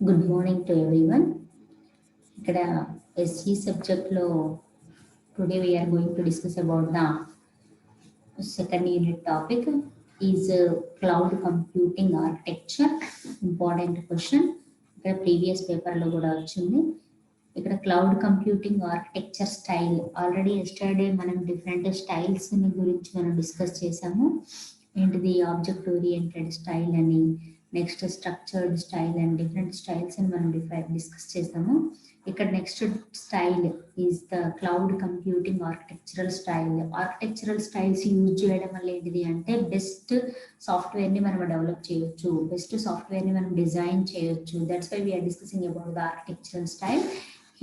Good morning to everyone. ఇక్కడ SE subject లో today we are going to discuss about the second unit topic is cloud computing architecture. Important question. ఇక్కడ previous paper లో కూడా వచ్చింది. ఇక్కడ cloud computing architecture style already yesterday మనం different styles గురించి మనం డిస్కస్ చేసాము. ఏంటిది ఆబ్జెక్ట్ ఓరియంటెడ్ స్టైల్ అని, next structured style and different styles అని మనం డిస్కస్ చేసాము. ఇక్కడ next style is the cloud computing architectural style. Architectural styles use చేయడం వల్ల ఏంటిది అంటే బెస్ట్ సాఫ్ట్వేర్ని మనం డెవలప్ చేయొచ్చు, బెస్ట్ సాఫ్ట్వేర్ని మనం డిజైన్ చేయొచ్చు. That's why we're discussing about the architectural style.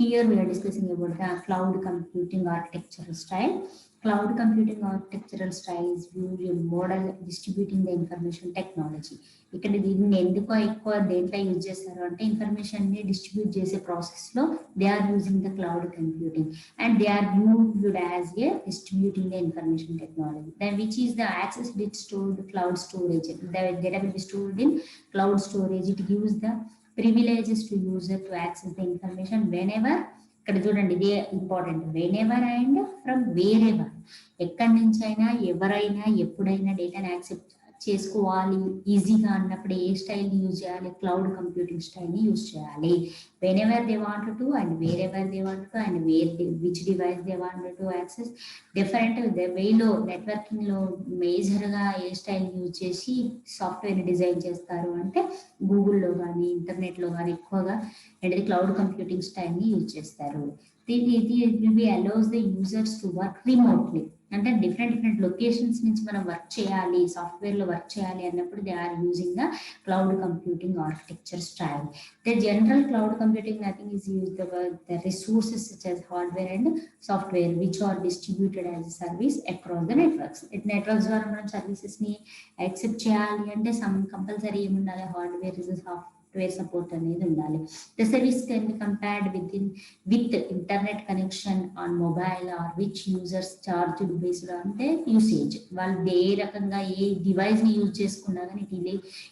Here we are discussing about the cloud computing architectural style. Cloud computing architectural style is viewed a model distributing the information technology. ఇక్కడ దీన్ని ఎందుకో ఎక్కువ దేంట్లో use చేస్తారు అంటే information ని distribute చేసే process లో they are using the cloud computing and they are viewed as a distributing the information technology. Then which is the access bit stored cloud storage. The data will be stored in cloud storage. It gives the privileges to user to access the information whenever. ఇక్కడ చూడండి ఇదే important, when ever and from where ever. ఎక్కడి నుంచి అయినా ఎవరైనా ఎప్పుడైనా డేటాని accept చేసుకోవాలి ఈజీగా అన్నప్పుడు ఏ స్టైల్ని యూజ్ చేయాలి? క్లౌడ్ కంప్యూటింగ్ స్టైల్ని యూజ్ చేయాలి. When ever they want to and wear ever they want to and which device they want to access. Different వేలో నెట్వర్కింగ్లో మేజర్గా ఏ స్టైల్ యూజ్ చేసి సాఫ్ట్వేర్ని డిజైన్ చేస్తారు అంటే గూగుల్లో కానీ ఇంటర్నెట్లో కానీ ఎక్కువగా అనేది క్లౌడ్ కంప్యూటింగ్ స్టైల్ని యూజ్ చేస్తారు. ఇది allows the users to work remotely. అంటే డిఫరెంట్ లొకేషన్స్ నుంచి మనం వర్క్ చేయాలి, సాఫ్ట్వేర్లో వర్క్ చేయాలి అన్నప్పుడు they are using the cloud computing architecture style. The general cloud computing nothing is use the resources such as hardware and software which are distributed as a service across the networks. Networks ద్వారా మనం సర్వీసెస్ని accept చేయాలి అంటే compulsory ఏముండాలి? Hardware software support అనేది ఉండాలి. The service can be compared with internet connection on mobile are which users charge based అంటే usage. వాళ్ళు ఏ రకంగా ఏ డివైస్ ని యూజ్ చేసుకున్నా కానీ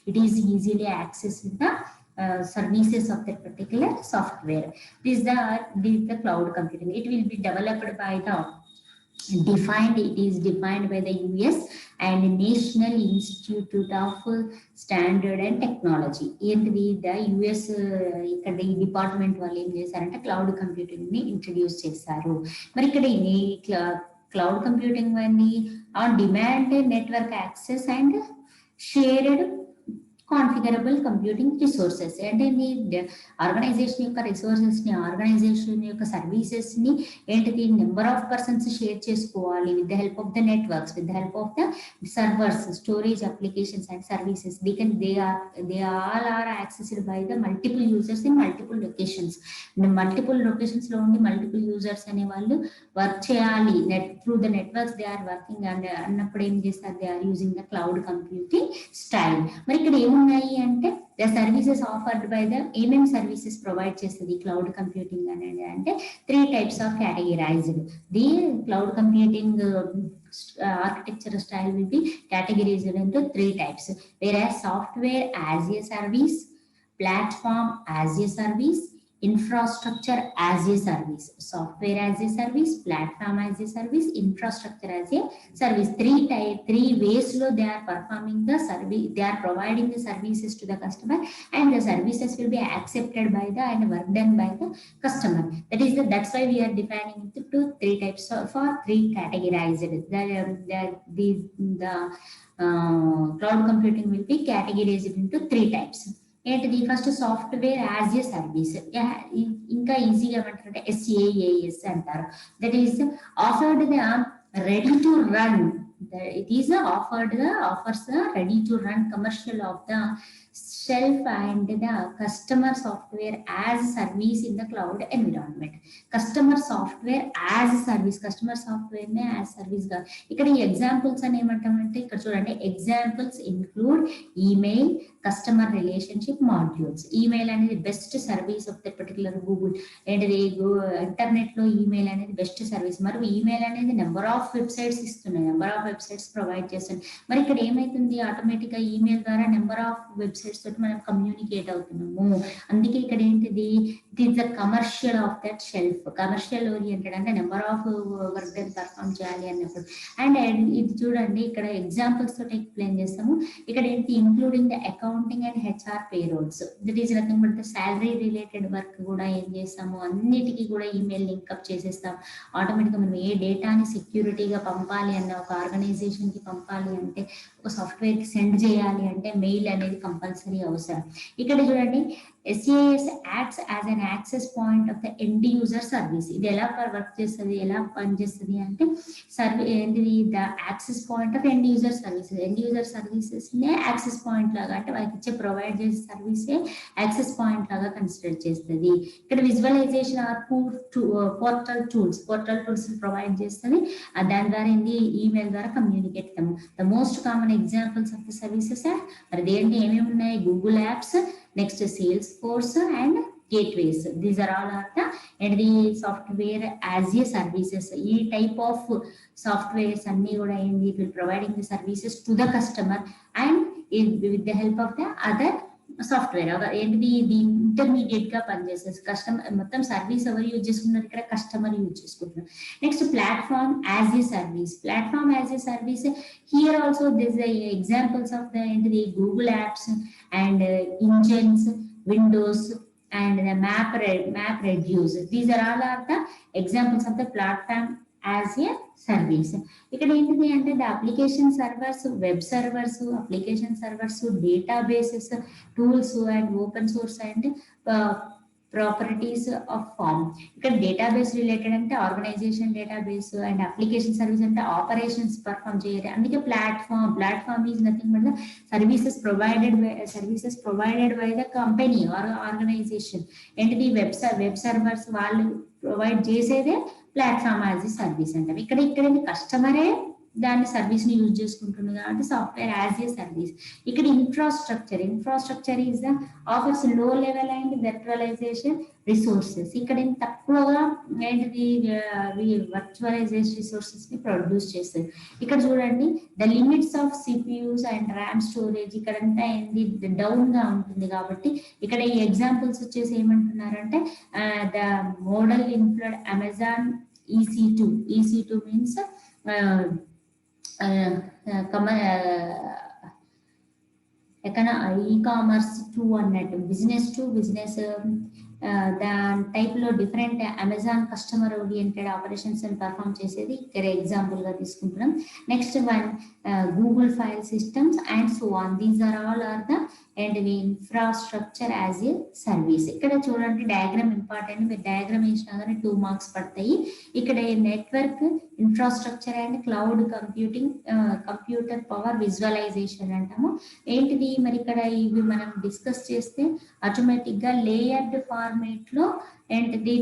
it is easily access the services of that particular software. This is the cloud computing. It will be developed by it is defined by the US and National Institute of Standard and Technology. ఏంటిది the US ఇక్కడ ఈ department వాళ్ళు ఏం చేశారంటే cloud computing ని introduce చేశారు. మరి ఇక్కడ ఈ క్లౌడ్ కంప్యూటింగ్ అని on demand network access and shared configurable computing resources. అంటే మీ ఆర్గనైజేషన్ యొక్క రిసోర్సెస్ ని, ఆర్గనైజేషన్ యొక్క సర్వీసెస్ ని ఏంటిది నెంబర్ ఆఫ్ పర్సన్స్ షేర్ చేసుకోవాలి with the help of the networks, with the help of the servers, storage applications and services. They all are accessed by the multiple users in multiple locations. Multiple locations లో ఉండి multiple users అనే వాళ్ళు work చేయాలి. Through the networks they are working and అన్నప్పుడు ఏం చేస్తారు? They are using the cloud computing style. మరి ఇక్కడ ఏమున్నాయి అంటే the services offered by the ఏమేమి సర్వీసెస్ ప్రొవైడ్ చేస్తుంది క్లౌడ్ కంప్యూటింగ్ అనేది అంటే 3 types of categorised. The cloud computing architecture style will be categorized into 3 types, whereas software as a service, platform as a service, infrastructure as a service. Software as a service, platform as a service, infrastructure as a service. Three ways lo they are performing the service, they are providing the services to the customer and the services will be accepted by the and work done by the customer. That's why we are defining it to 3 types for 3 categorized. The cloud computing will be categorized into 3 types. ఏంటిది? First software as a service, ఇంకా ఈజీగా ఏమంటారంటే SaaS అంటారు. That is offered the ready to run. It is offers the ready to run commercial of the shelf and the customer software as service in the cloud environment. Customer software as service, customer software ne as service గా. ఇక్కడ ఈ examples అని ఏమంటామంటే ఇక్కడ చూడండి, examples include email, customer relationship modules. Email అనేది best service of the particular Google. ఏంటిది? Internet లో ఈమెయిల్ అనేది బెస్ట్ సర్వీస్. మరి ఈమెయిల్ అనేది నెంబర్ ఆఫ్ వెబ్సైట్స్ ఇస్తున్నాయి, నెంబర్ ఆఫ్ వెబ్సైట్స్ ప్రొవైడ్ చేస్తుంది. మరి ఇక్కడ ఏమైతుంది? ఆటోమేటిక్ గా ఈమెయిల్ ద్వారా నెంబర్ ఆఫ్ వెబ్సైట్స్ తోటి మనం కమ్యూనికేట్ అవుతున్నాము. అందుకే ఇక్కడ ఏంటిది, it is the commercial of that shelf. Commercial oriented అంటే నెంబర్ ఆఫ్ వర్క్ దాన్ని పర్ఫామ్ చేయాలి అన్నప్పుడు. అండ్ ఇది చూడండి, ఇక్కడ ఎగ్జాంపుల్స్ తోటి ఎక్స్ప్లెయిన్ చేస్తాము. ఇక్కడ ఏంటి, including the accounting and HR payrolls, that is nothing but the salary related work కూడా ఏం చేస్తాము, అన్నిటికీ కూడా ఈమెయిల్ లింక్అప్ చేసేస్తాం. ఆటోమేటిక్గా మనం ఏ డేటాని సెక్యూరిటీగా పంపాలి అన్న, ఒక ఆర్గనైజేషన్కి పంపాలి అంటే, ఒక సాఫ్ట్వేర్కి సెండ్ చేయాలి అంటే మెయిల్ అనేది కంపల్సరీ అవసరం. ఇక్కడ చూడండి, SaaS acts as an access point of the end user service. ఇది ఎలా వర్క్ చేస్తుంది, ఎలా పనిచేస్తుంది అంటే, ఏంటిది, the access point of end user services. End user services నే యాక్సెస్ పాయింట్ లాగా, అంటే వాళ్ళకి ఇచ్చే ప్రొవైడ్ చేసే సర్వీసే యాక్సెస్ పాయింట్ లాగా కన్సిడర్ చేస్తుంది. ఇక్కడ visualisation or portal tools provide చేస్తుంది. దాని ద్వారా ఏంటి, ఈమెయిల్ ద్వారా కమ్యూనికేట్ అవుతాము. The most common examples of the services మరి దేంటి ఏమేమి ఉన్నాయి, Google apps, next Salesforce and gateways. These are all are the and the software as a services. ఈ టైప్ ఆఫ్ సాఫ్ట్వేర్స్ అన్ని కూడా ఏంటి, it will providing the services to the customer and with the help of the other software. ఏంటిది, ఇది intermediate గా పనిచేస్తుంది. Customer మొత్తం service ఎవరు యూజ్ చేసుకుంటున్నారు, ఇక్కడ కస్టమర్ యూజ్ చేసుకుంటున్నారు. Next platform as a service. Platform as a service, here also this examples of the ఏంటిది, Google apps and engines, Windows and the map reduce. These are all are the examples of the platform as a service. ఇక్కడ ఏంటిది అంటే, the application servers, web servers, application servers, databases, tools and open source and properties of form. ఇక్కడ database related అంటే organisation database, and application service అంటే operations perform చేయాలి. అందుకే platform is nothing but the services provided by the company or organisation. ఏంటిది, web servers వాళ్ళు provide చేసేదే platform as a service అంటారు. ఇక్కడ కస్టమరే దాని సర్వీస్ ని యూజ్ చేసుకుంటుంది కాబట్టి సాఫ్ట్వేర్ యాజ్ ఏ సర్వీస్. ఇక్కడ ఇన్ఫ్రాస్ట్రక్చర్ ఈజ్ ద ఆఫర్స్ లో లెవెల్ అండ్ వర్చువలైజేషన్ రిసోర్సెస్. ఇక్కడ తక్కువగా ఏంటిది, వర్చువలైజేషన్ రిసోర్సెస్ ని ప్రొడ్యూస్ చేస్తుంది. ఇక్కడ చూడండి, the limits of CPUs and RAM storage, ఇక్కడంతా ఏంటి, డౌన్ గా ఉంటుంది. కాబట్టి ఇక్కడ ఈ ఎగ్జాంపుల్స్ వచ్చేసి ఏమంటున్నారంటే, the model include Amazon EC2 means e-commerce 2 అన్నట్టు, బిజినెస్ టు బిజినెస్. దాని టైప్ లో different Amazon customer oriented operations అని పర్ఫామ్ చేసేది ఇక్కడ ఎగ్జాంపుల్ గా తీసుకుంటున్నాం. Next one, Google file systems and so on. These are all are the and infrastructure as a service. ఇక్కడ చూడండి, డయాగ్రామ్ ఇంపార్టెంట్. మీరు డయాగ్రామ్ వేసినా కానీ 2 మార్క్స్ పడతాయి. ఇక్కడ network, infrastructure and cloud computer power visualisation అంటాము. ఏంటిది మరి, ఇక్కడ ఇవి మనం డిస్కస్ చేస్తే ఆటోమేటిక్ గా లేయర్డ్ ఫార్మేట్ లో ఏంటిది,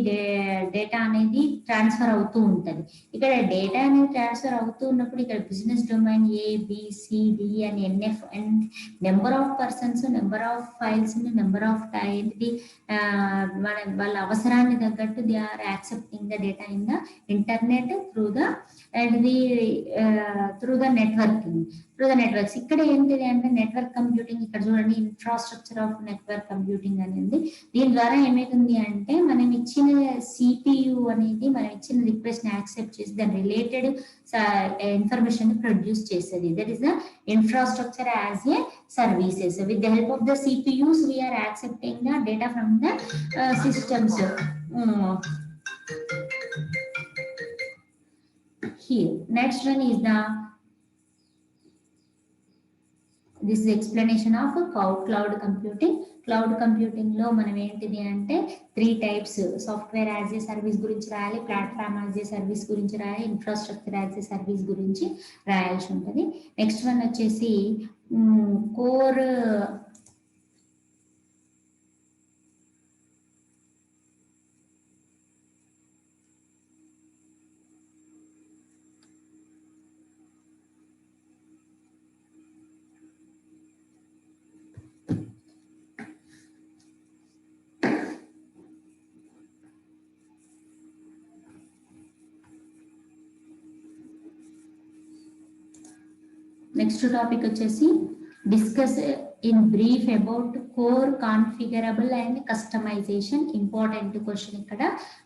డేటా అనేది ట్రాన్స్ఫర్ అవుతూ ఉంటది. ఇక్కడ డేటా అనేది ట్రాన్స్ఫర్ అవుతూ ఉన్నప్పుడు ఇక్కడ బిజినెస్ డొమైన్ ABCD అని NF and number of persons, number of files, number of ఏంటిది, వాళ్ళ అవసరాన్ని తగ్గట్టు they are accepting the data in the internet through the networks. ఇక్కడ ఏంటిది అంటే నెట్వర్క్ కంప్యూటింగ్. ఇక్కడ చూడండి, ఇన్ఫ్రాస్ట్రక్చర్ ఆఫ్ నెట్వర్క్ కంప్యూటింగ్ అనేది. దీని ద్వారా ఏమైతుంది అంటే, మనం ఇచ్చిన CPU అనేది మనం ఇచ్చిన రిక్వెస్ట్ ని యాక్సెప్ట్ చేసి దాని రిలేటెడ్ ఇన్ఫర్మేషన్ ప్రొడ్యూస్ చేస్తుంది. That is the infrastructure as A services. With the help of the CPUs we are accepting the data from the systems. Here next one is this is explanation of cloud computing. Cloud computing లో మనం ఏంటిది అంటే 3 types, software as a service గురించి రాయాలి, platform as a service గురించి రాయాలి, infrastructure as a service గురించి రాయాల్సి ఉంటుంది. నెక్స్ట్ వన్ వచ్చేసి కోర్ నెక్స్ట్ టాపిక్ వచ్చేసి discuss in brief about core configurable and customization. Important question ఇక్కడ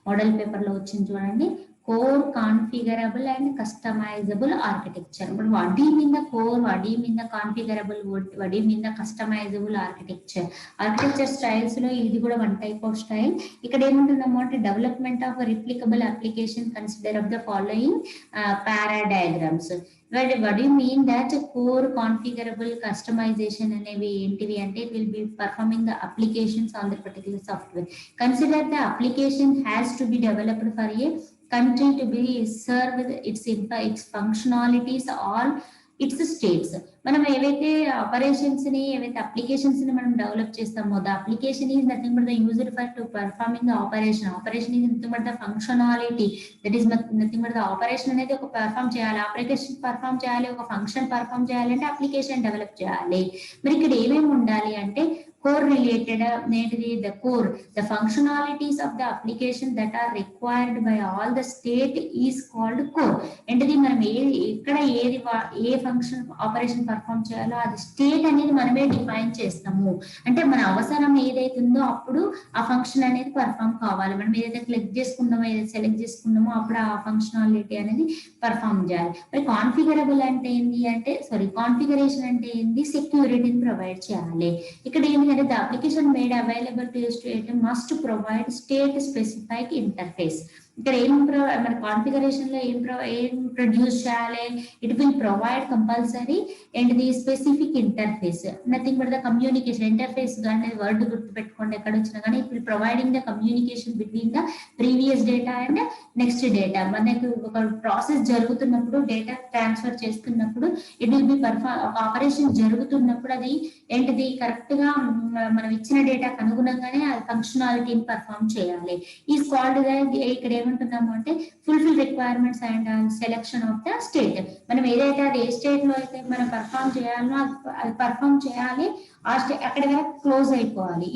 మోడల్ పేపర్ లో వచ్చింది చూడండి. core configurable and customizable architecture. But what do you mean the core, what do you mean the configurable, what do you mean the customizable architecture? Architecture styles లో ఇది కూడా one type of style. ఇక్కడ ఏముంటుందన్నమాట, development of replicable application consider of the following paradigms. what do you mean that core configurable customization అనేవి ఏంటివి అంటే it will be performing the applications on the particular software. Consider the application has to be developed for a country to be served its functionalities all its states. మనం ఏవైతే operations ని, ఏవైతే applications ని మనం develop చేస్తామో, the application is nothing but the user for to performing the operation. Operation is nothing but the functionality, that is nothing but the operation అనేది ఒక perform చేయాలి, అప్లికేషన్ పర్ఫామ్ చేయాలి, ఒక ఫంక్షన్ పర్ఫామ్ చేయాలి అంటే అప్లికేషన్ డెవలప్ చేయాలి. మరి ఇక్కడ ఏమేమి ఉండాలి అంటే core related ఏంటిది, the core, the functionalities of the application that are required by all the state is called core. ఏంటిది, మనం ఇక్కడ ఏ ఫంక్షన్ ఆపరేషన్ పర్ఫామ్ చేయాలో అది స్టేట్ అనేది మనమే డిఫైన్ చేస్తాము. అంటే మన అవసరం ఏదైతే ఉందో అప్పుడు ఆ ఫంక్షన్ అనేది పర్ఫామ్ కావాలి. మనం ఏదైతే క్లిక్ చేసుకున్నామో, ఏదైతే సెలెక్ట్ చేసుకున్నామో అప్పుడు ఆ ఫంక్షనాలిటీ అనేది పర్ఫామ్ చేయాలి. మరి కాన్ఫిగరబుల్ అంటే ఏంటి అంటే, కాన్ఫిగరేషన్ అంటే ఏంటి, సెక్యూరిటీని ప్రొవైడ్ చేయాలి. ఇక్కడ ఏంటి అంటే the application made available to the state must provide state specific interface. ఇక్కడ మన కాన్ఫిగరేషన్ లో ఏం ప్రొడ్యూస్ చేయాలి, it will provide compulsory and the specific interface, nothing but the communication interface అనేది వర్డ్ గుర్తుపెట్టుకోండి ఎక్కడ వచ్చినా కానీ, it will providing the communication between the previous data and next data. మనకు ఒక ప్రాసెస్ జరుగుతున్నప్పుడు, డేటా ట్రాన్స్ఫర్ చేస్తున్నప్పుడు, ఇట్ విల్ బి ఒక ఆపరేషన్ జరుగుతున్నప్పుడు అది ఏంటిది కరెక్ట్ గా మనం ఇచ్చిన డేటాకు అనుగుణంగానే అది ఫంక్షనాలిటీని పర్ఫామ్ చేయాలి. ఈ కాల్డ్ ఇక్కడ ఏమంటున్నాము అంటే fulfil requirements and selection of the state. మనం ఏదైతే అది ఏ స్టేట్ లో అయితే మనం పర్ఫామ్ చేయాలో అది పర్ఫామ్ చేయాలి, ఆ స్టేట్ అక్కడ వరకు క్లోజ్ అయిపోవాలి.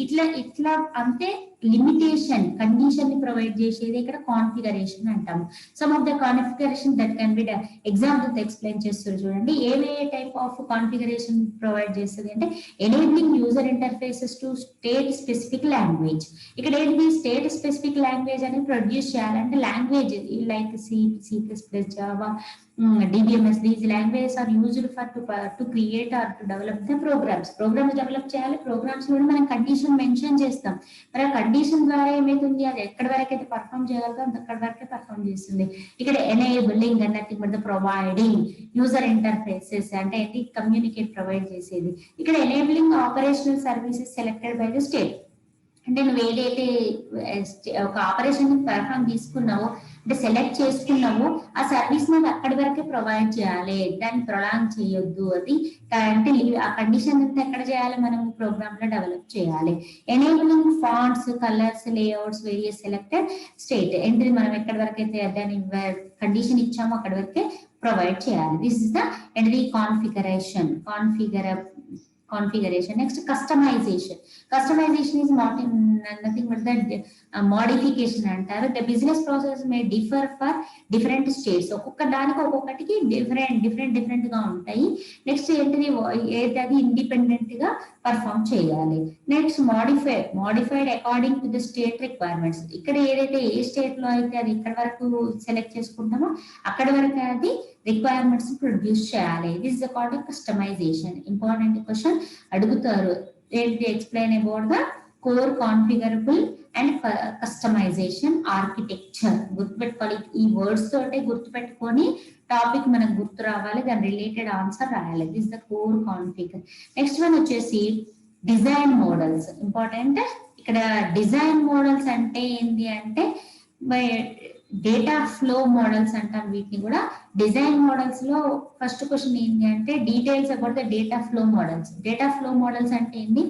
ఇట్లా అంతే లిమిటేషన్ కండిషన్ ని ప్రొవైడ్ చేసేది ఇక్కడ కాన్ఫిగరేషన్ అంటాము. Some of the configuration that can be example explain చేస్తారు చూడండి. ఏ టైప్ ఆఫ్ కాన్ఫిగరేషన్ ప్రొవైడ్ చేస్తుంది అంటే enabling user interfaces to state specific language. ఇక్కడ ఏంటి, స్టేట్ స్పెసిఫిక్ లాంగ్వేజ్ అనేది ప్రొడ్యూస్ చేయాలంటే language like C++, Java, DBMS, these languages are used for to create or to develop the programs. Programs develop చేయాలి, programmes లో మనం condition mention చేస్తాం. మరి ఆ కండిషన్ ద్వారా ఏమైతుంది, అది ఎక్కడి వరకు అయితే పర్ఫామ్ చేయగలదో అక్కడి వరకే పర్ఫామ్ చేస్తుంది. ఇక్కడ enabling and nothing but the providing user interfaces అంటే ఏంటి, కమ్యూనికేట్ ప్రొవైడ్ చేసేది. ఇక్కడ enabling operational services selected by the state. అంటే నువ్వు ఏదైతే ఒక ఆపరేషన్ పర్ఫామ్ తీసుకున్నావో అంటే సెలెక్ట్ చేసుకున్నావో ఆ సర్వీస్ ని అక్కడి వరకే ప్రొవైడ్ చేయాలి, దాన్ని ప్రొలాంగ్ చేయొద్దు. అది అంటే ఆ కండిషన్ అంతా ఎక్కడ చేయాలి, మనం ప్రోగ్రామ్ లో డెవలప్ చేయాలి. Enabling fonts, colours, layouts, various selected state ఏంటి, మనం ఎక్కడి వరకు అయితే దాని కండిషన్ ఇచ్చామో అక్కడి వరకే ప్రొవైడ్ చేయాలి. This is the and the configuration. Next, customization. Customization is not in nothing but that modification అంటారు. The business process may differ for different states. ఒక్కొక్క దానికి ఒక్కొక్కటికి డిఫరెంట్ గా ఉంటాయి. నెక్స్ట్ ఏంటిది, ఏది ఇండిపెండెంట్ గా పర్ఫామ్ చేయాలి. Next modified according to the state requirements. ఇక్కడ ఏదైతే ఏ స్టేట్ లో అయితే అది ఇక్కడ వరకు సెలెక్ట్ చేసుకుంటామో అక్కడ వరకు అది రిక్వైర్మెంట్స్ ప్రొడ్యూస్ చేయాలి. This is called customisation. Important question అడుగుతారు, ఏంటి, explain about the core configurable and customisation architecture. గుర్తుపెట్టుకోవాలి, ఈ వర్డ్స్ తోటే గుర్తుపెట్టుకొని టాపిక్ మనకు గుర్తు రావాలి, దాని రిలేటెడ్ ఆన్సర్ రాయాలి. This the core configure. Next one వచ్చేసి డిజైన్ మోడల్స్. ఇంపార్టెంట్, ఇక్కడ డిజైన్ మోడల్స్ అంటే ఏంటి అంటే డేటా ఫ్లో మోడల్స్ అంటాం వీటిని కూడా. డిజైన్ మోడల్స్ లో ఫస్ట్ క్వశ్చన్ ఏంటి అంటే details about the data flow models. Data flow models అంటే ఏంటి,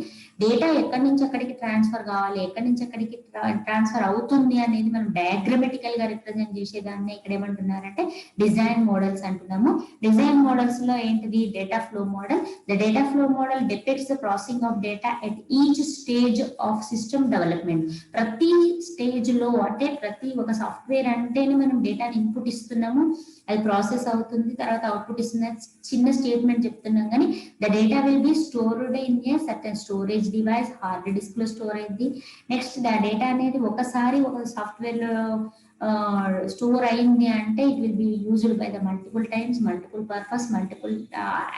డేటా ఎక్కడి నుంచి ఎక్కడికి ట్రాన్స్ఫర్ కావాలి, ఎక్కడి నుంచి ఎక్కడికి ట్రాన్స్ఫర్ అవుతుంది అనేది మనం డయాగ్రమెటికల్ గా రిప్రజెంట్ చేసేదాన్ని ఇక్కడ ఏమంటున్నారంటే డిజైన్ మోడల్స్ అంటున్నాము. డిజైన్ మోడల్స్ లో ఏంటిది data flow model. The data flow model depicts the processing of data at each stage of system development. ప్రతి స్టేజ్ లో అంటే ప్రతి ఒక సాఫ్ట్వేర్ అంటేనే మనం డేటాని ఇన్పుట్ ఇస్తున్నాము, అది ప్రాసెస్ అవుతుంది, తర్వాత అవుట్పుట్ ఇస్తుంది. చిన్న స్టేట్మెంట్ చెప్తున్నాం కానీ the data will B stored in a certain storage device, hard disk లో స్టోర్ అయింది. నెక్స్ట్ ద డేటా అనేది ఒకసారి ఒక సాఫ్ట్వేర్ లో స్టోర్ అయింది అంటే it will be used by the multiple times, multiple purpose, multiple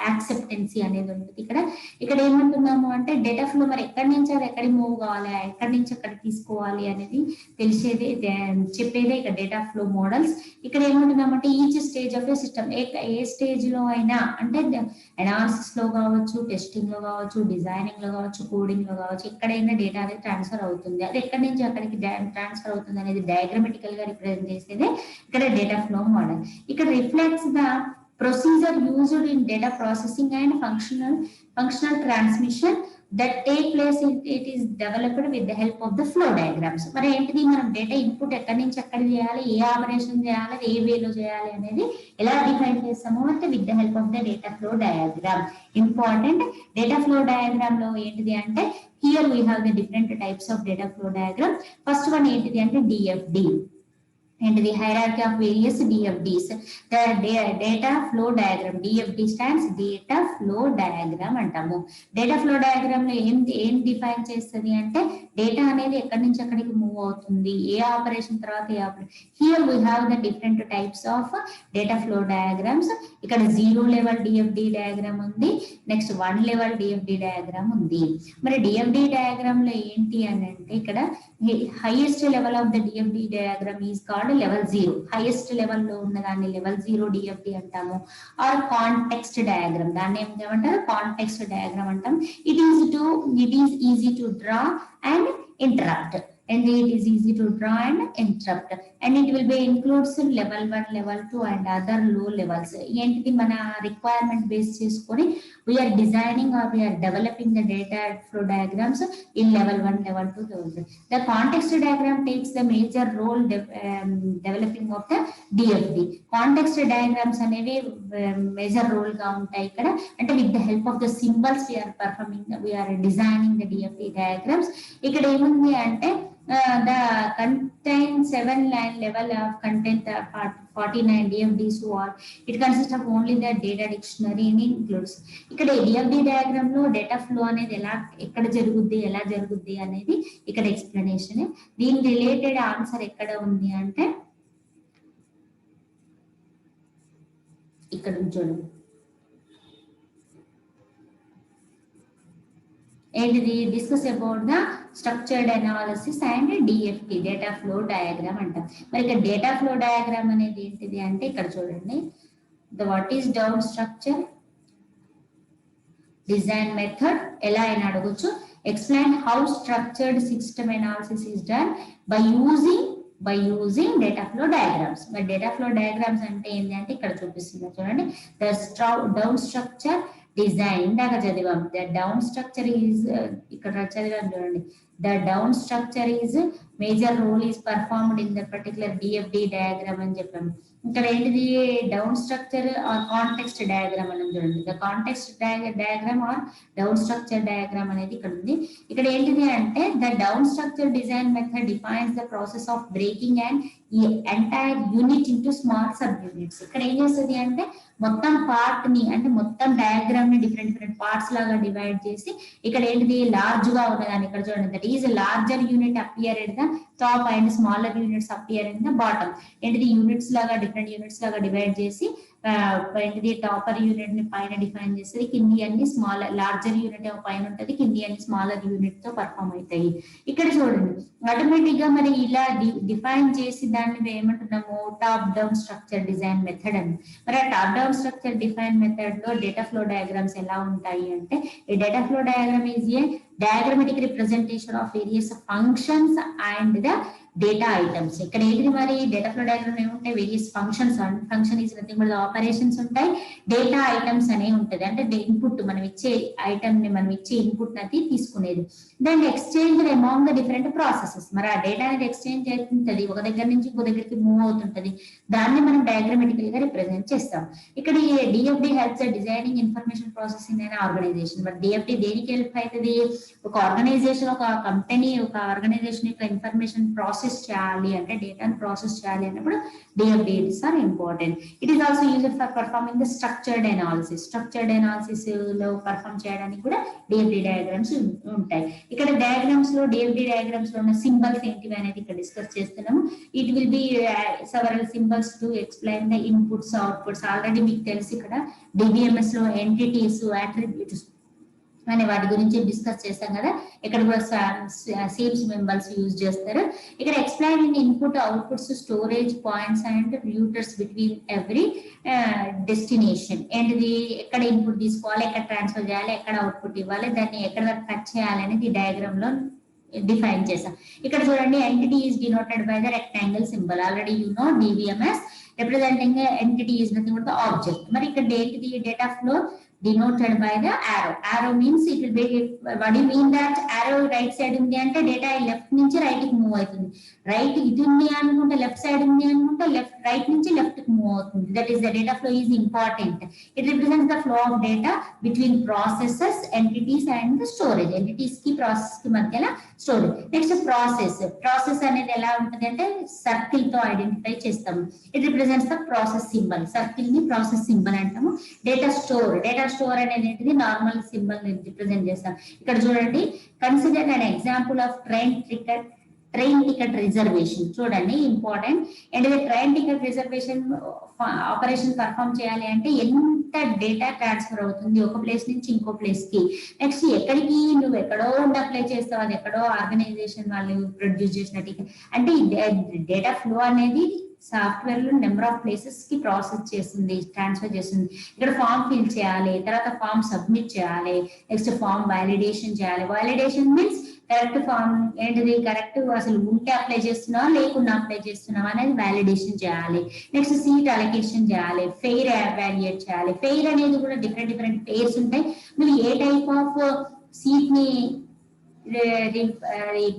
acceptancy అనేది ఉంటుంది. ఇక్కడ ఏమంటున్నాము అంటే డేటా ఫ్లో మరి ఎక్కడి నుంచి అది ఎక్కడికి మూవ్ కావాలి, ఎక్కడి నుంచి ఎక్కడికి తీసుకోవాలి అనేది తెలిసేదే చెప్పేదే ఇక్కడ డేటా ఫ్లో మోడల్స్. ఇక్కడ ఏమంటున్నామంటే each stage of a system, a stage లో అయినా అంటే అనాలిసిస్ లో కావచ్చు, టెస్టింగ్ లో కావచ్చు, డిజైనింగ్ లో కావచ్చు, కోడింగ్ లో కావచ్చు, ఎక్కడైనా డేటా అనేది ట్రాన్స్ఫర్ అవుతుంది. అది ఎక్కడి నుంచి అక్కడికి ట్రాన్స్ఫర్ అవుతుంది అనేది డయాగ్రమెటికల్ గా రిప్రజెంట్ చేసేదే ఇక్కడ డేటా ఫ్లో మోడల్. ఇక్కడ reflects the procedure used in data processing and functional transmission that take place it is developed with the help of the flow diagrams. మరి ఏంటిది మనం డేటా ఇన్పుట్ ఎక్కడి నుంచి ఎక్కడ చేయాలి, ఏ ఆపరేషన్ చేయాలి, ఏ వేలో చేయాలి అనేది ఎలా డిఫైన్ చేస్తాము అంటే with the help of the data flow diagram. Important data flow diagram లో ఏంటిది అంటే here we have the different types of data flow diagram. First one ఏంటిది అంటే డిఎఫ్డి and the hierarchy of various DFDs. The data flow diagram, DFD stands data flow diagram అంటాము. Data flow diagram లో ఏం define చేస్తుంది అంటే data అనేది ఎక్కడి నుంచి ఎక్కడికి మూవ్ అవుతుంది, ఏ ఆపరేషన్ తర్వాత a operation. Here we have the different types of data flow diagrams. ఇక్కడ 0 లెవెల్ డిఎఫ్డి డయాగ్రామ్ ఉంది, నెక్స్ట్ 1 లెవెల్ డిఎఫ్డి డయాగ్రామ్ ఉంది. మరి డిఎఫ్డి డయాగ్రామ్ లో ఏంటి అని అంటే ఇక్కడ highest level of the DFD diagram is called level 0. Highest level లో ఉన్న దాన్ని లెవెల్ 0 డిఎఫ్డి అంటాము. ఆర్ కాంటెక్స్ట్ డయాగ్రామ్, దాన్ని ఏమంటారు కాంటెక్స్ట్ డయాగ్రామ్ అంటాం. It is easy to draw and interrupt, and it is easy to draw and interrupt, and it will be includes level 1, level 2 and other low levels. ఏంటిది మన requirement base చేసుకొని we are designing or we are developing the data flow diagrams in level 1, level 2, level 3. The context diagram takes the major role developing of the DFD. Context diagrams అనేవి major role గా ఉంటాయి ఇక్కడ. అంటే with the help of the symbols we are designing the DFD diagrams. ఇక్కడ ఏముంది అంటే the contain 7 line level of content 49 DFDs or it consists of only the data dictionary and includes. ఇక్కడ DFD diagram లో data flow అనేది ఎక్కడ జరుగుద్ది, ఎలా జరుగుద్ది అనేది ఇక్కడ ఎక్స్ప్లెనేషన్. దీని రిలేటెడ్ ఆన్సర్ ఎక్కడ ఉంది అంటే ఇక్కడ చూడండి. ఏంటిది discuss about the structured analysis and DFT data flow diagram అంటాం. మరి ఇక్కడ డేటా ఫ్లో డయాగ్రామ్ అనేది ఏంటిది అంటే ఇక్కడ చూడండి. The what is down structure, design method ఎలా అయినా అడగొచ్చు. Explain how structured system analysis is done by using data flow diagrams. మరి డేటా ఫ్లో డయాగ్రామ్స్ అంటే ఏంటి అంటే ఇక్కడ చూపిస్తుంది చూడండి. ద డౌన్ స్ట్రక్చర్ డిజైన్ ఇందాక చదివాం. ద డౌన్ స్ట్రక్చర్ ఈజ్ ఇక్కడ చదివాం చూడండి. The down structure is major role is performed in the particular DFD diagram అని చెప్పాము. ఇక్కడ ఏంటిది down structure or context diagram అని చూడండి. The context diagram or down structure diagram అనేది ఇక్కడ ఉంది. ఇక్కడ ఏంటిది అంటే the down structure design method defines the process of breaking and ఈ entire unit into small sub units. ఇక్కడ ఏం చేస్తుంది అంటే మొత్తం పార్ట్ ని అంటే మొత్తం డయాగ్రామ్ ని డిఫరెంట్ పార్ట్స్ లాగా డివైడ్ చేసి ఇక్కడ ఏంటిది లార్జ్ గా ఉన్నదాన్ని ఇక్కడ చూడండి. That is larger unit appear at the top and smaller units appear in the bottom. ఏంటిది యూనిట్స్ లాగా డిఫరెంట్ యూనిట్స్ లాగా డివైడ్ చేసి ఏంటిది టాపర్ యూనిట్ ని పైన డిఫైన్ చేస్తుంది, కింది అన్ని స్మాలర్ లార్జర్ యూనిట్ పైన ఉంటుంది, కింది అన్ని స్మాలర్ యూనిట్ తో పర్ఫామ్ అవుతాయి. ఇక్కడ చూడండి ఆటోమేటిక్ గా మరి ఇలా డిఫైన్ చేసి దాన్ని ఏమంటున్నాము top down structure design method అని. మరి ఆ top down structure define method లో డేటా ఫ్లో డయాగ్రామ్స్ ఎలా ఉంటాయి అంటే ఈ data flow diagram is a diagrammatic representation of various functions and the data items. ఇక్కడ ఏంటి మరి డేటా ఫ్లో డయాగ్రామ్ ఏముంటాయి, various functions. Function is nothing but operations ఉంటాయి, డేటా ఐటమ్స్ అనే ఉంటది. అంటే ఇన్పుట్ మనం ఇచ్చే ఐటమ్ ని, మనం ఇచ్చే ఇన్పుట్ అది తీసుకునేది. Then exchange among the different processes. మరి ఆ డేటా అనేది ఎక్స్చేంజ్ అవుతుంటది, ఒక దగ్గర నుంచి ఇంకో దగ్గరికి మూవ్ అవుతుంటది. దాన్ని మనం డయాగ్రమెటికల్ గా రిప్రజెంట్ చేస్తాం. ఇక్కడ ఈ డిఎఫ్డి హెల్ప్స్ డిజైనింగ్ ఇన్ఫర్మేషన్ ప్రాసెసింగ్ అనే ఆర్గనైజేషన్. మరి డిఎఫ్డి దేనికి హెల్ప్ అవుతుంది, ఒక ఆర్గనైజేషన్, ఒక కంపెనీ, ఒక ఆర్గనైజేషన్ యొక్క ఇన్ఫర్మేషన్ ప్రాసెస్ చేయాలి అంటే, డేటాను ప్రాసెస్ చేయాలి అన్నప్పుడు DFDs are important. It is also used for performing the structured analysis. Structured analysis లో పర్ఫార్మ్ చేయడానికి కూడా డిఎఫ్డి డయాగ్రామ్స్ ఉంటాయి. ఇక్కడ డయాగ్రామ్స్ లో, డిఎఫ్డి డయాగ్రామ్స్ లో ఉన్న సింబల్స్ ఏంటివి అనేది ఇక్కడ డిస్కస్ చేస్తున్నాము. It will B several symbols to explain the inputs, outputs. Already మీకు తెలుసు ఇక్కడ డిబిఎంఎస్ లో ఎంటిటీస్, అట్రిబ్యూట్స్ అనే వాటి గురించి డిస్కస్ చేస్తాం కదా. ఇక్కడ కూడా సేమ్ సింబల్స్ యూజ్ చేస్తారు. ఇక్కడ explain input, outputs, storage points and Reuters between every destination. ఏంటిది, ఎక్కడ ఇన్పుట్ తీసుకోవాలి, ఎక్కడ ట్రాన్స్ఫర్ చేయాలి, ఎక్కడ అవుట్పుట్ ఇవ్వాలి, దాన్ని ఎక్కడ వరకు కట్ చేయాలి అనేది ఈ డయాగ్రామ్ లో డిఫైన్ చేసాం. ఇక్కడ చూడండి, entity is denoted by the rectangle symbol. Already you know DBMS representing entity is nothing but the object. మరి ఇక్కడ ఏంటిది, data flow denoted by the arrow. Arrow means it will be, what do you mean that arrow right side ఉంది అంటే data left నుంచి right కి move అవుతుంది. Right ఇది ఉంది అనుకుంటే, లెఫ్ట్ సైడ్ ఉంది అనుకుంటే లెఫ్ట్, రైట్ నుంచి లెఫ్ట్ కి మూవ్ అవుతుంది. That is the data flow is important. It represents the flow of data between processes, entities and storage. Entities కి, ప్రాసెస్ కి మధ్యలో స్టోరేజ్. Next process. ప్రాసెస్ అనేది ఎలా ఉంటుంది అంటే సర్కిల్ తో ఐడెంటిఫై చేస్తాము. It represents the process symbol. Circle ని ప్రాసెస్ సింబల్ అంటాము. Data store. డేటా స్టోర్ అనేది ఏంటిది, నార్మల్ సింబల్ ని రిప్రజెంట్ చేస్తాం. ఇక్కడ చూడండి, consider an example of train ticket reservation. చూడండి important. And train ticket reservation operation perform చేయాలి అంటే ఎంత డేటా ట్రాన్స్ఫర్ అవుతుంది ఒక ప్లేస్ నుంచి ఇంకో ప్లేస్ కి. నెక్స్ట్ ఎక్కడికి, నువ్వు ఎక్కడో ఉండి అప్లై చేస్తావు, అది ఎక్కడో ఆర్గనైజేషన్ వాళ్ళు ప్రొడ్యూస్ చేసిన టికెట్. అంటే డేటా ఫ్లో అనేది సాఫ్ట్వేర్ లో నెంబర్ ఆఫ్ ప్లేసెస్ కి ప్రాసెస్ చేస్తుంది, ట్రాన్స్ఫర్ చేస్తుంది. ఇక్కడ ఫామ్ ఫిల్ చేయాలి, తర్వాత ఫామ్ సబ్మిట్ చేయాలి, నెక్స్ట్ ఫామ్ వాలిడేషన్ చేయాలి. వాలిడేషన్ మీన్స్ కరెక్ట్ ఫామ్ ఏంటిది, కరెక్ట్ అసలు ఉంటే అప్లై చేస్తున్నావా లేకుండా అప్లై చేస్తున్నావా అనేది వాలిడేషన్ చేయాలి. నెక్స్ట్ సీట్ అలొకేషన్ చేయాలి, ఫెయిర్ ఎవాల్యుయేట్ చేయాలి. ఫెయిర్ అనేది కూడా డిఫరెంట్ ఫెయిర్స్ ఉంటాయి. నువ్వు ఏ టైప్ ఆఫ్ సీట్ ని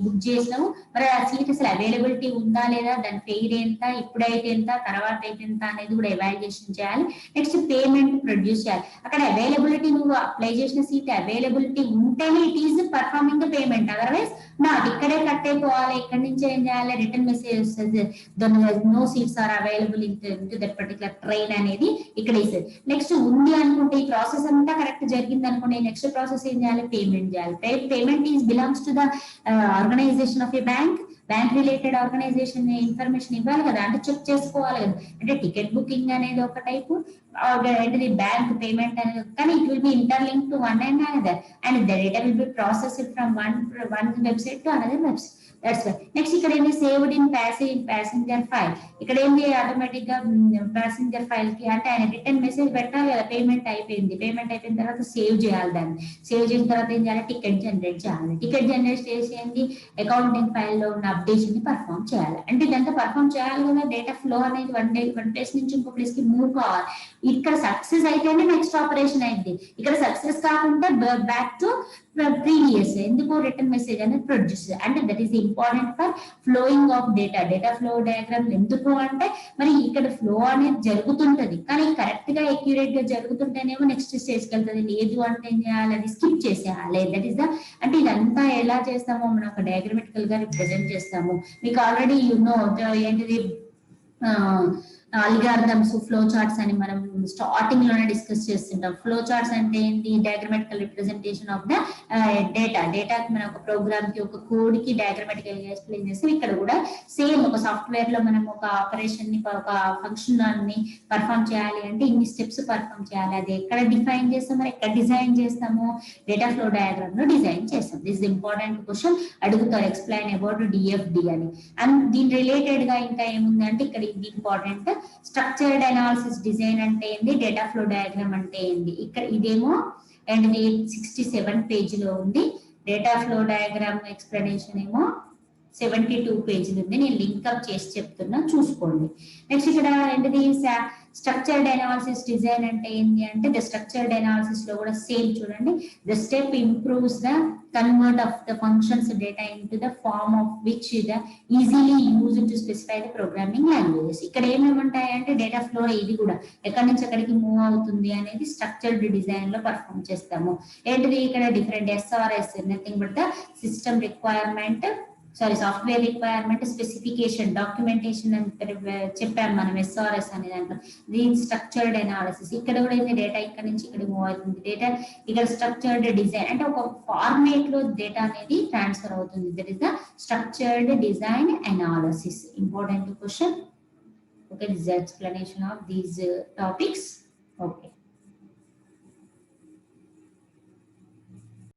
బుక్ చేసినావు, మరి ఆ సీట్ అసలు అవైలబిలిటీ ఉందా లేదా, దాని ఫెయిర్ ఎంత, ఇప్పుడైతే ఎంత, తర్వాత అయితే ఎంత అనేది కూడా ఎవాల్యుయేషన్ చేయాలి. నెక్స్ట్ పేమెంట్ ప్రొడ్యూస్ చేయాలి. అక్కడ అవైలబిలిటీ, నువ్వు అప్లై చేసిన సీట్ అవైలబిలిటీ ఉంటేనే it is performing the payment, otherwise not. ఇక్కడే కట్ అయిపోవాలి, ఇక్కడ నుంచి ఏం చేయాలి, రిటర్న్ మెసేజ్ వస్తుంది, no seats are available in that particular train అనేది ఇక్కడ ఇస్తుంది. నెక్స్ట్ ఉంది అనుకుంటే, ఈ ప్రాసెస్ అంతా కరెక్ట్ జరిగింది అనుకుంటే, నెక్స్ట్ ప్రాసెస్ ఏం చేయాలి, పేమెంట్ చేయాలి. Payment is belongs to the organisation of a bank related organisation information ఇవ్వాలి కదా, అంటే చెక్ చేసుకోవాలి కదా. అంటే టికెట్ బుకింగ్ అనేది ఒక టైపు, ఏంటిది బ్యాంక్ పేమెంట్ అనేది. కానీ it will be interlink to one and another, and the data will be processed from one website to another website. That's why. Next ఇక్కడ ఏంటి, సేవ్డ్ ఇన్ ప్యాసింజర్ ఫైల్. ఇక్కడ ఏంటి, automatic గా passenger file కి అంటే ఆయన రిటర్న్ మెసేజ్ పెట్టాలి కదా, పేమెంట్ అయిపోయింది. పేమెంట్ అయిపోయిన తర్వాత సేవ్ చేయాలి. దాన్ని సేవ్ చేసిన తర్వాత ఏం చేయాలి, టికెట్ జనరేట్ చేయాలి. టికెట్ జనరేట్ చేసేది అకౌంటింగ్ ఫైల్ లో ఉన్న అప్డేషన్ ని పర్ఫామ్ చేయాలి. అంటే ఇదంతా పర్ఫామ్ చేయాలి కదా. డేటా ఫ్లో అనేది వన్ ప్లేస్ నుంచి ఇంకో ప్లేస్ కి మూవ్ కావాలి. ఇక్కడ సక్సెస్ అయితేనే నెక్స్ట్ ఆపరేషన్ అయింది. ఇక్కడ సక్సెస్ కాకుండా బ్యాక్ టు ప్రీవియస్. ఎందుకు, రిటర్న్ మెసేజ్ అనేది ప్రొడ్యూస్. అంటే that is important for flowing of data. Data flow diagram ఎందుకు అంటే, మరి ఇక్కడ ఫ్లో అనేది జరుగుతుంటది, కానీ కరెక్ట్ గా అక్యురేట్ గా జరుగుతుంటేనేమో నెక్స్ట్ స్టేజ్ కి వెళ్తుంది. లేదు అంటే ఏం చేయాలి, అది స్కిప్ చేసేయాలి. దట్ ఈస్ ద, అంటే ఇదంతా ఎలా చేస్తామో మనం ఒక డయాగ్రమెటికల్ గా రిప్రజెంట్ చేస్తాము. మీకు ఆల్రెడీ ఏంటిది, అల్గారిథమ్స్, ఫ్లో చార్ట్స్ అని మనం స్టార్టింగ్ లోనే డిస్కస్ చేస్తుంటాం. ఫ్లో చార్ట్స్ అంటే ఏంటి, diagrammatical representation of the data. మన ఒక ప్రోగ్రామ్ కి, ఒక కోడ్ కి డయాగ్రమెటికల్ గా ఎక్స్ప్లెయిన్ చేస్తాం. ఇక్కడ కూడా సేమ్ ఒక సాఫ్ట్వేర్ లో మనం ఒక ఆపరేషన్ ని, ఒక ఫంక్షన్ ని పర్ఫామ్ చేయాలి అంటే ఇన్ని స్టెప్స్ పర్ఫామ్ చేయాలి. అది ఎక్కడ డిఫైన్ చేస్తామో, ఎక్కడ డిజైన్ చేస్తాము, డేటా ఫ్లో డయాగ్రామ్ లో డిజైన్ చేస్తాం. దిస్ ఇంపార్టెంట్ క్వశ్చన్ అడుగుతారు, ఎక్స్ప్లెయిన్ అబౌట్ డిఎఫ్డి అని. అండ్ దీని రిలేటెడ్ గా ఇంకా ఏముంది అంటే, ఇక్కడ ఇది ఇంపార్టెంట్, స్ట్రక్చర్డ్ అనాలిసిస్ డిజైన్ అంటే ఏంది, డేటా ఫ్లో డయాగ్రామ్ అంటే ఏంది. ఇక్కడ ఇదేమో అండ్ 67 పేజీలో ఉంది. డేటా ఫ్లో డయాగ్రామ్ ఎక్స్ప్లెనేషన్ ఏమో 72 పేజీలు ఉంది. నేను లింక్ అప్ చేసి చెప్తున్నా, చూసుకోండి. నెక్స్ట్ ఇక్కడ ఏంటిది, స్ట్రక్చర్డ్ అనాలిసిస్ డిజైన్ అంటే ఏంటి అంటే, ద స్ట్రక్చర్డ్ అనాలిసిస్ లో కూడా సేమ్ చూడండి. The step improves the convert of the functions data into the form of which the easily use to specify the programming languages. ఇక్కడ ఏమేమి ఉంటాయి అంటే, డేటా ఫ్లో ఇది కూడా ఎక్కడి నుంచి ఎక్కడికి మూవ్ అవుతుంది అనేది స్ట్రక్చర్డ్ డిజైన్ లో పర్ఫామ్ చేస్తాము. ఏంటిది ఇక్కడ different SRS, nothing but the system requirement, software requirement specification, documentation అని చెప్పాము మనం SRS అనే దాంట్లో. దీని స్ట్రక్చర్డ్ అనాలిసిస్, ఇక్కడ కూడా ఏంటి, డేటా ఇక్కడ నుంచి ఇక్కడ మూవ్ అవుతుంది. డేటా ఇక్కడ స్ట్రక్చర్డ్ డిజైన్ అంటే ఒక ఫార్మేట్ లో డేటా అనేది ట్రాన్స్ఫర్ అవుతుంది. That is the structured design analysis. Important question. Okay, this is the explanation of these topics. Okay.